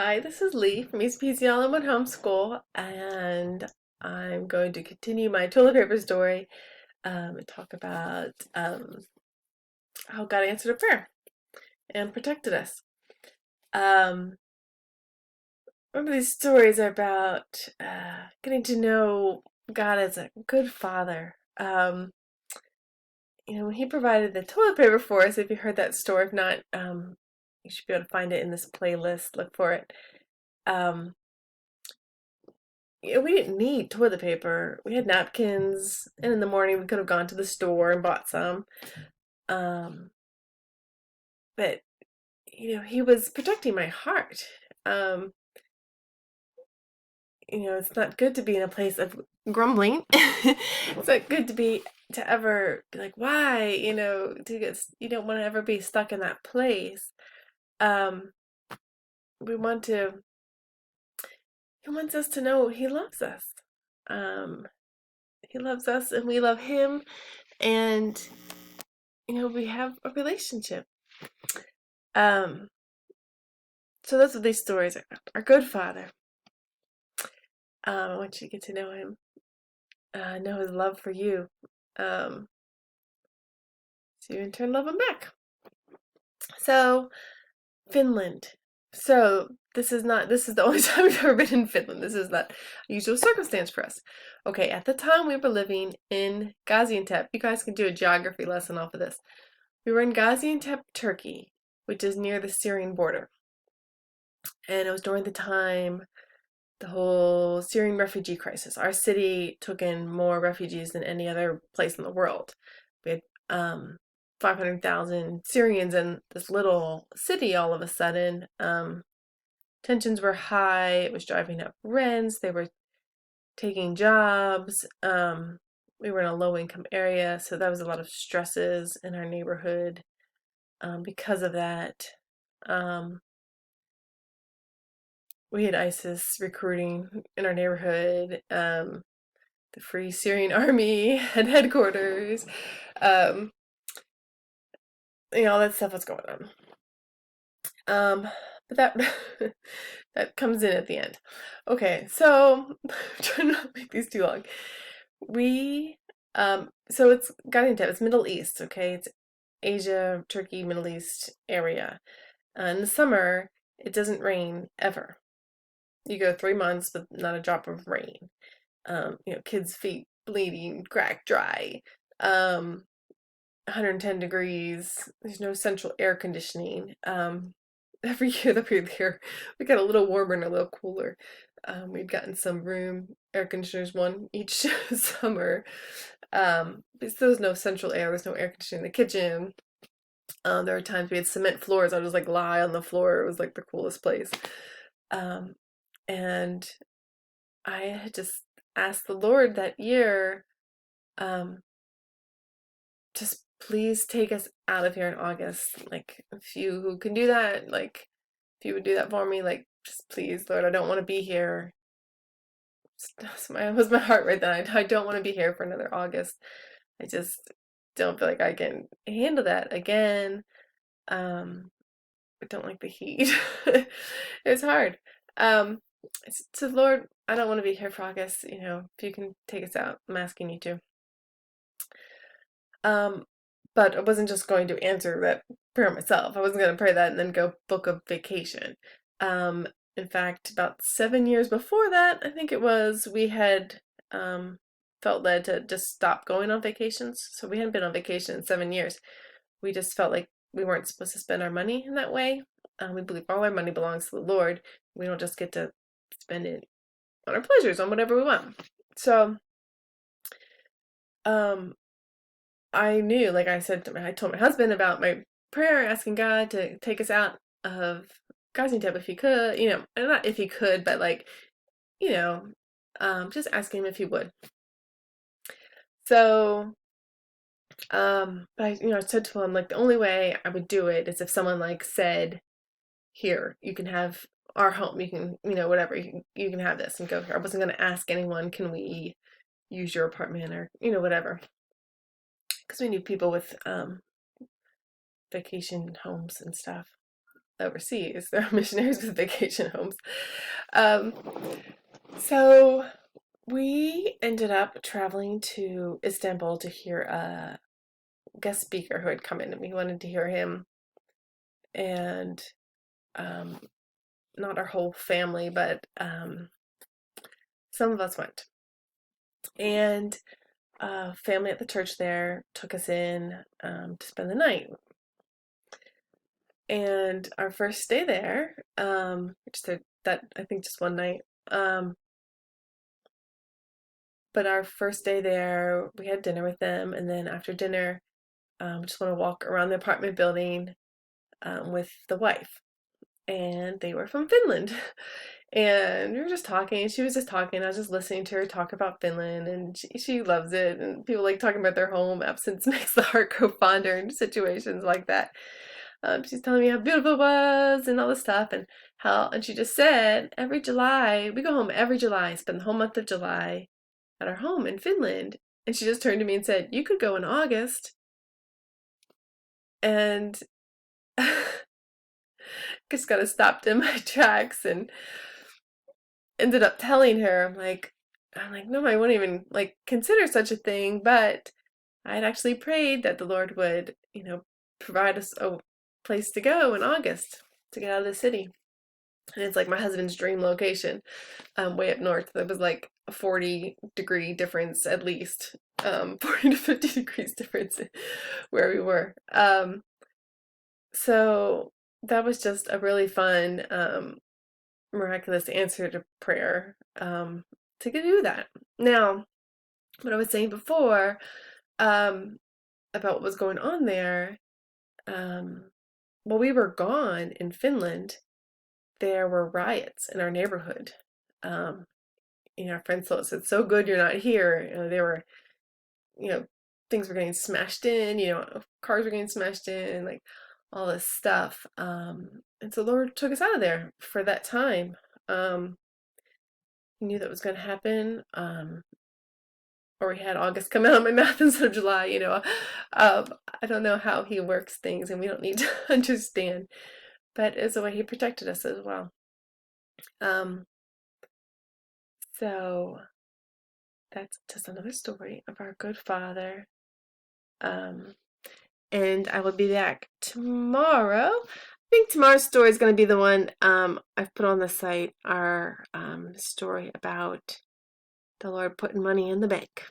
Hi, this is Lee from East Peasy All-in-One Homeschool, and I'm going to continue my toilet paper story and talk about how God answered a prayer and protected us. Um, One of these stories are about getting to know God as a good father. When He provided the toilet paper for us, if you heard that story, if not, you should be able to find it in this playlist. Look for it. Um, we didn't need toilet paper. We had napkins, and in the morning we could have gone to the store and bought some. Um, but he was protecting my heart. Um, it's not good to be in a place of grumbling. It's not good to ever be like, why? You don't want to ever be stuck in that place. Um, we want to. He wants us to know He loves us. Um, he loves us, and we love Him, and we have a relationship. Um, so those are these stories. Our good Father. I want you to get to know Him, know His love for you, so you in turn love Him back. So Finland. So this is the only time we've ever been in Finland. This is not a usual circumstance for us. Okay, at the time we were living in Gaziantep. You guys can do a geography lesson off of this. We were in Gaziantep, Turkey, which is near the Syrian border. And it was during the whole Syrian refugee crisis. Our city took in more refugees than any other place in the world. We had 500,000 Syrians in this little city all of a sudden. Tensions were high. It was driving up rents. They were taking jobs. We were in a low-income area, so that was a lot of stresses in our neighborhood because of that. We had ISIS recruiting in our neighborhood. The Free Syrian Army had headquarters. All that stuff was going on. But that that comes in at the end. Okay, so I'm trying not to make these too long. So it's Gaziantep. It's Middle East. Okay, it's Asia, Turkey, Middle East area. In the summer, it doesn't rain ever. You go 3 months with not a drop of rain. Kids' feet bleeding, cracked dry. 110 degrees. There's no central air conditioning. Every year that we were there, we got a little warmer and a little cooler. We'd gotten some room air conditioners, one each summer. But there was no central air. There's no air conditioning in the kitchen. There were times we had cement floors. I would just like lie on the floor. It was like the coolest place. And I had just asked the Lord that year, just please take us out of here in August. Like, if you can do that, like, if you would do that for me, like, just please, Lord, I don't want to be here. That was my heart right then. I don't want to be here for another August. I just don't feel like I can handle that again. I don't like the heat. It's hard. So Lord, I don't want to be here for August. If you can take us out, I'm asking you to. But I wasn't just going to answer that prayer myself. I wasn't going to pray that and then go book a vacation. In fact, about 7 years before that, I think it was, we had felt led to just stop going on vacations. So we hadn't been on vacation in 7 years. We just felt like we weren't supposed to spend our money in that way. We believe all our money belongs to the Lord. We don't just get to spend it on our pleasures, on whatever we want. So, I knew, like I said, I told my husband about my prayer, asking God to take us out of Gaziantep if he could, and not if he could, but like, you know, just asking him if he would. So, but I said to him, like, the only way I would do it is if someone like said, here, you can have our home, you can, whatever, you can have this and go here. I wasn't going to ask anyone, can we use your apartment or, whatever. Because we knew people with vacation homes and stuff. overseas. They're missionaries with vacation homes. Um, so we ended up traveling to Istanbul to hear a guest speaker who had come in, and we wanted to hear him. And um, not our whole family, but some of us went. And family at the church there took us in to spend the night. And our first day there, just that I think just one night. But our first day there, we had dinner with them, and then after dinner, just want to walk around the apartment building with the wife, and they were from Finland. And we were just talking. She was just talking. I was just listening to her talk about Finland, and she loves it. And people like talking about their home. Absence makes the heart grow fonder in situations like that. She's telling me how beautiful it was and all this stuff, and she just said every July we go home every July, spend the whole month of July at our home in Finland. And she just turned to me and said, "You could go in August." And just got stopped in my tracks and ended up telling her, I'm like, no, I wouldn't even like consider such a thing, but I'd actually prayed that the Lord would, provide us a place to go in August to get out of the city. And it's like my husband's dream location, way up north. That was like a 40-degree difference at least, 40 to 50 degrees difference where we were. So that was just a really fun, miraculous answer to prayer, to do that. Now, what I was saying before, about what was going on there, while we were gone in Finland, there were riots in our neighborhood. Our friends told us, "It's so good you're not here." They were, you know, things were getting smashed in, cars were getting smashed in, like all this stuff. And so the Lord took us out of there for that time. He knew that was going to happen. Or he had August come out of my mouth instead of July, I don't know how he works things, and we don't need to understand. But it's the way he protected us as well. So that's just another story of our good Father. And I will be back tomorrow. I think tomorrow's story is going to be the one I've put on the site, our story about the Lord putting money in the bank.